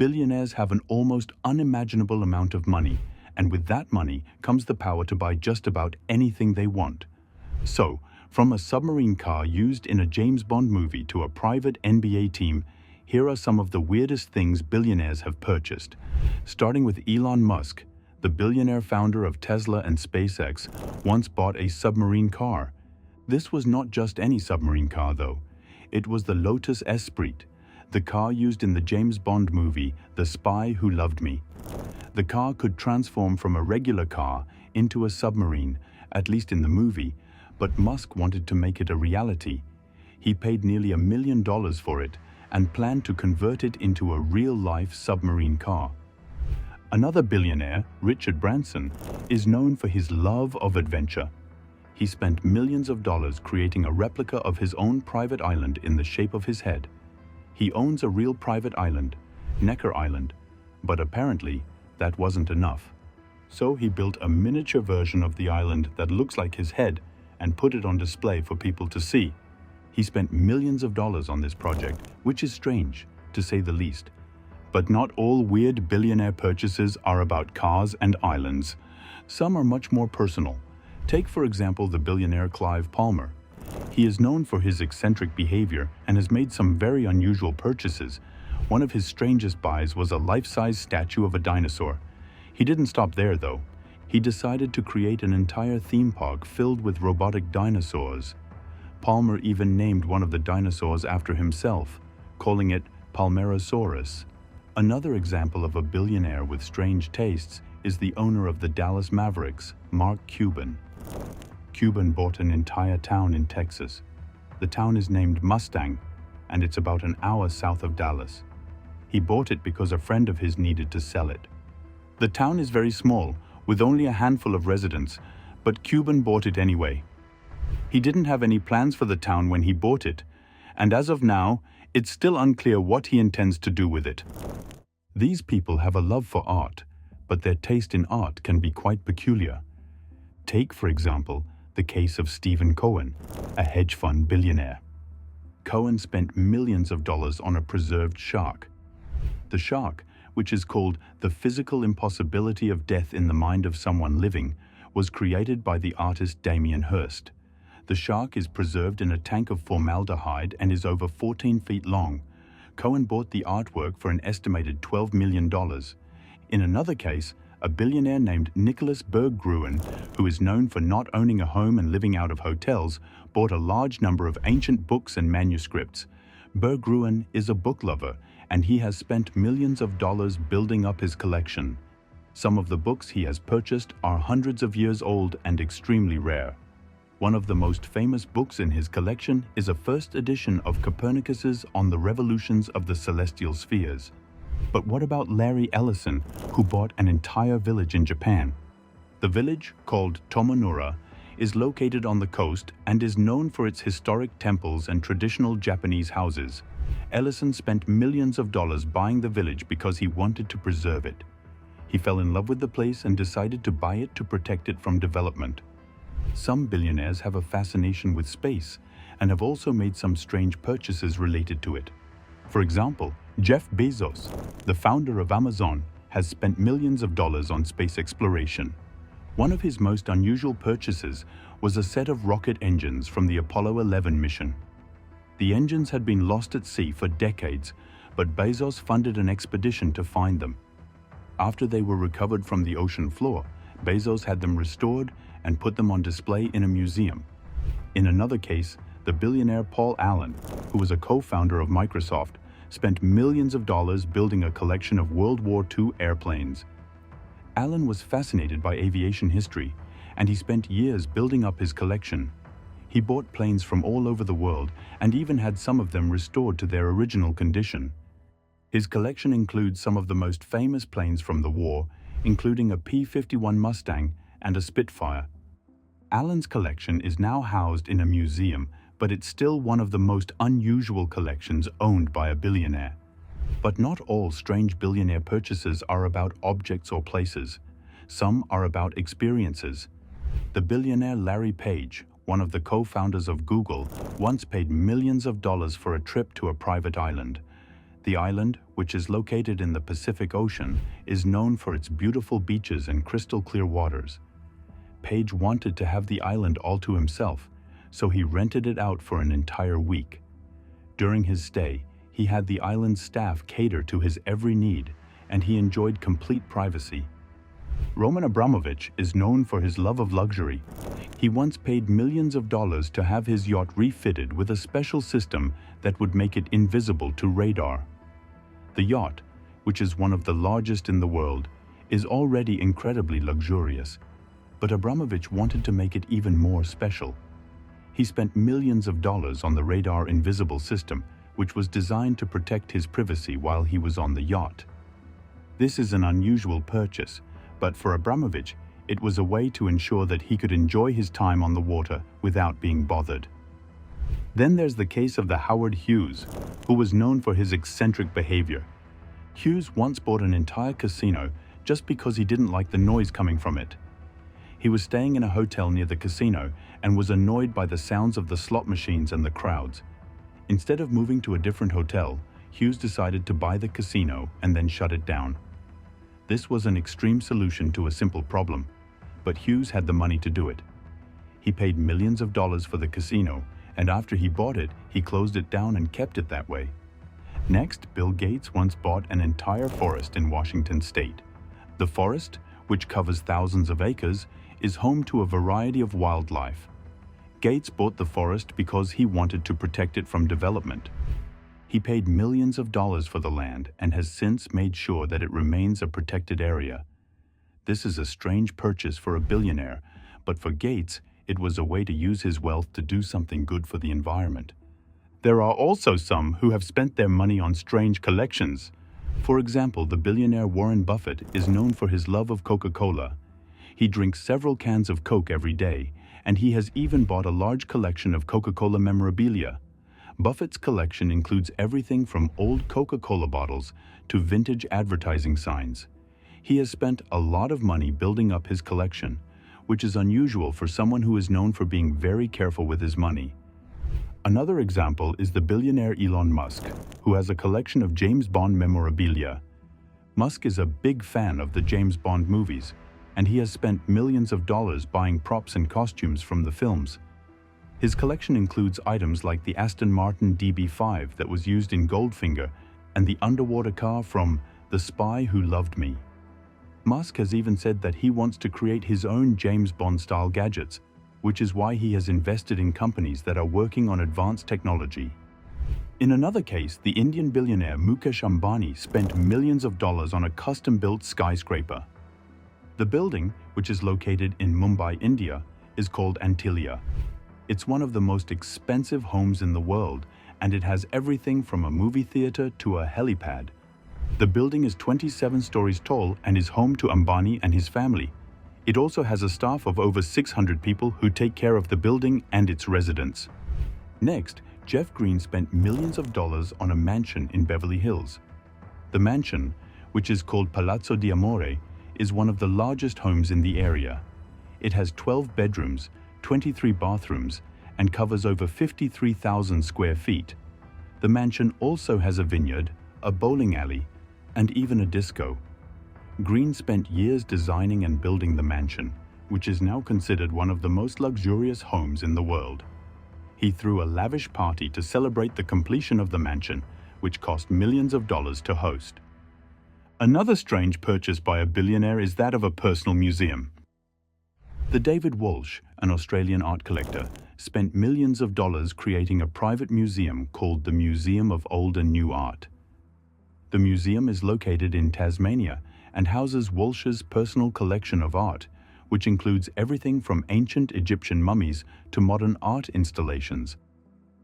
Billionaires have an almost unimaginable amount of money, and with that money comes the power to buy just about anything they want. So, from a submarine car used in a James Bond movie to a private NBA team, here are some of the weirdest things billionaires have purchased. Starting with Elon Musk, the billionaire founder of Tesla and SpaceX, once bought a submarine car. This was not just any submarine car, though. It was the Lotus Esprit, the car used in the James Bond movie The Spy Who Loved Me. The car could transform from a regular car into a submarine, at least in the movie, but Musk wanted to make it a reality. He paid nearly $1 million for it and planned to convert it into a real-life submarine car. Another billionaire, Richard Branson, is known for his love of adventure. He spent millions of dollars creating a replica of his own private island in the shape of his head. He owns a real private island, Necker Island, but apparently that wasn't enough. So he built a miniature version of the island that looks like his head and put it on display for people to see. He spent millions of dollars on this project, which is strange, to say the least. But not all weird billionaire purchases are about cars and islands. Some are much more personal. Take, for example, the billionaire Clive Palmer. He is known for his eccentric behavior and has made some very unusual purchases. One of his strangest buys was a life-size statue of a dinosaur. He didn't stop there, though. He decided to create an entire theme park filled with robotic dinosaurs. Palmer even named one of the dinosaurs after himself, calling it Palmerosaurus. Another example of a billionaire with strange tastes is the owner of the Dallas Mavericks, Mark Cuban. Cuban bought an entire town in Texas. The town is named Mustang, and it's about an hour south of Dallas. He bought it because a friend of his needed to sell it. The town is very small, with only a handful of residents, but Cuban bought it anyway. He didn't have any plans for the town when he bought it, and as of now, it's still unclear what he intends to do with it. These people have a love for art, but their taste in art can be quite peculiar. Take, for example, the case of Stephen Cohen, a hedge fund billionaire. Cohen spent millions of dollars on a preserved shark. The shark, which is called the physical impossibility of death in the mind of someone living, was created by the artist Damien Hirst. The shark is preserved in a tank of formaldehyde and is over 14 feet long. Cohen bought the artwork for an estimated $12 million. In another case, a billionaire named Nicholas Berggruen, who is known for not owning a home and living out of hotels, bought a large number of ancient books and manuscripts. Berggruen is a book lover, and he has spent millions of dollars building up his collection. Some of the books he has purchased are hundreds of years old and extremely rare. One of the most famous books in his collection is a first edition of Copernicus's On the Revolutions of the Celestial Spheres. But what about Larry Ellison, who bought an entire village in Japan? The village, called Tomonura, is located on the coast and is known for its historic temples and traditional Japanese houses. Ellison spent millions of dollars buying the village because he wanted to preserve it. He fell in love with the place and decided to buy it to protect it from development. Some billionaires have a fascination with space and have also made some strange purchases related to it. For example, Jeff Bezos, the founder of Amazon, has spent millions of dollars on space exploration. One of his most unusual purchases was a set of rocket engines from the Apollo 11 mission. The engines had been lost at sea for decades, but Bezos funded an expedition to find them. After they were recovered from the ocean floor, Bezos had them restored and put them on display in a museum. In another case, the billionaire Paul Allen, who was a co-founder of Microsoft, spent millions of dollars building a collection of World War II airplanes. Allen was fascinated by aviation history, and he spent years building up his collection. He bought planes from all over the world and even had some of them restored to their original condition. His collection includes some of the most famous planes from the war, including a P-51 Mustang and a Spitfire. Allen's collection is now housed in a museum, but it's still one of the most unusual collections owned by a billionaire. But not all strange billionaire purchases are about objects or places. Some are about experiences. The billionaire Larry Page, one of the co-founders of Google, once paid millions of dollars for a trip to a private island. The island, which is located in the Pacific Ocean, is known for its beautiful beaches and crystal clear waters. Page wanted to have the island all to himself, so he rented it out for an entire week. During his stay, he had the island's staff cater to his every need, and he enjoyed complete privacy. Roman Abramovich is known for his love of luxury. He once paid millions of dollars to have his yacht refitted with a special system that would make it invisible to radar. The yacht, which is one of the largest in the world, is already incredibly luxurious, but Abramovich wanted to make it even more special. He spent millions of dollars on the radar invisible system, which was designed to protect his privacy while he was on the yacht. This is an unusual purchase, but for Abramovich, it was a way to ensure that he could enjoy his time on the water without being bothered. Then there's the case of the Howard Hughes, who was known for his eccentric behavior. Hughes once bought an entire casino just because he didn't like the noise coming from it. He was staying in a hotel near the casino and was annoyed by the sounds of the slot machines and the crowds. Instead of moving to a different hotel, Hughes decided to buy the casino and then shut it down. This was an extreme solution to a simple problem, but Hughes had the money to do it. He paid millions of dollars for the casino, and after he bought it, he closed it down and kept it that way. Next, Bill Gates once bought an entire forest in Washington state. The forest, which covers thousands of acres, is home to a variety of wildlife. Gates bought the forest because he wanted to protect it from development. He paid millions of dollars for the land and has since made sure that it remains a protected area. This is a strange purchase for a billionaire, but for Gates, it was a way to use his wealth to do something good for the environment. There are also some who have spent their money on strange collections. For example, the billionaire Warren Buffett is known for his love of Coca-Cola. He drinks several cans of Coke every day, and he has even bought a large collection of Coca-Cola memorabilia. Buffett's collection includes everything from old Coca-Cola bottles to vintage advertising signs. He has spent a lot of money building up his collection, which is unusual for someone who is known for being very careful with his money. Another example is the billionaire Elon Musk, who has a collection of James Bond memorabilia. Musk is a big fan of the James Bond movies, and he has spent millions of dollars buying props and costumes from the films. His collection includes items like the Aston Martin DB5 that was used in Goldfinger and the underwater car from The Spy Who Loved Me. Musk has even said that he wants to create his own James Bond-style gadgets, which is why he has invested in companies that are working on advanced technology. In another case, the Indian billionaire Mukesh Ambani spent millions of dollars on a custom-built skyscraper. The building, which is located in Mumbai, India, is called Antilia. It's one of the most expensive homes in the world, and it has everything from a movie theater to a helipad. The building is 27 stories tall and is home to Ambani and his family. It also has a staff of over 600 people who take care of the building and its residents. Next, Jeff Green spent millions of dollars on a mansion in Beverly Hills. The mansion, which is called Palazzo di Amore, is one of the largest homes in the area. It has 12 bedrooms, 23 bathrooms, and covers over 53,000 square feet. The mansion also has a vineyard, a bowling alley, and even a disco. Green spent years designing and building the mansion, which is now considered one of the most luxurious homes in the world. He threw a lavish party to celebrate the completion of the mansion, which cost millions of dollars to host. Another strange purchase by a billionaire is that of a personal museum. The David Walsh, an Australian art collector, spent millions of dollars creating a private museum called the Museum of Old and New Art. The museum is located in Tasmania and houses Walsh's personal collection of art, which includes everything from ancient Egyptian mummies to modern art installations.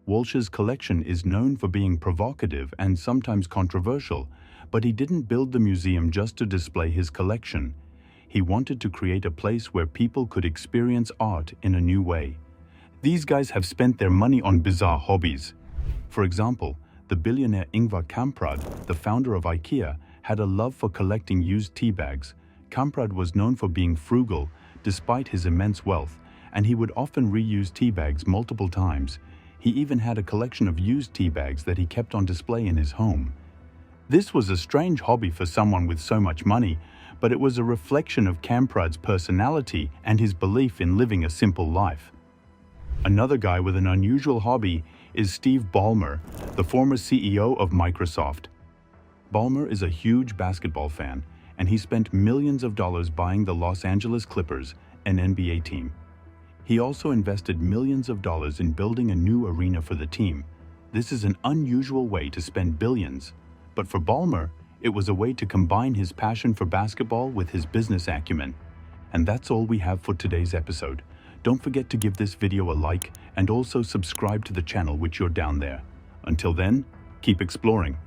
Walsh's collection is known for being provocative and sometimes controversial, but he didn't build the museum just to display his collection. He wanted to create a place where people could experience art in a new way. These guys have spent their money on bizarre hobbies. For example, the billionaire Ingvar Kamprad, the founder of IKEA, had a love for collecting used tea bags. Kamprad was known for being frugal despite his immense wealth, and he would often reuse tea bags multiple times. He even had a collection of used tea bags that he kept on display in his home. This was a strange hobby for someone with so much money, but it was a reflection of Camprad's personality and his belief in living a simple life. Another guy with an unusual hobby is Steve Ballmer, the former CEO of Microsoft. Ballmer is a huge basketball fan, and he spent millions of dollars buying the Los Angeles Clippers, an NBA team. He also invested millions of dollars in building a new arena for the team. This is an unusual way to spend billions, but for Ballmer, it was a way to combine his passion for basketball with his business acumen. And that's all we have for today's episode. Don't forget to give this video a like and also subscribe to the channel which you're down there. Until then, keep exploring.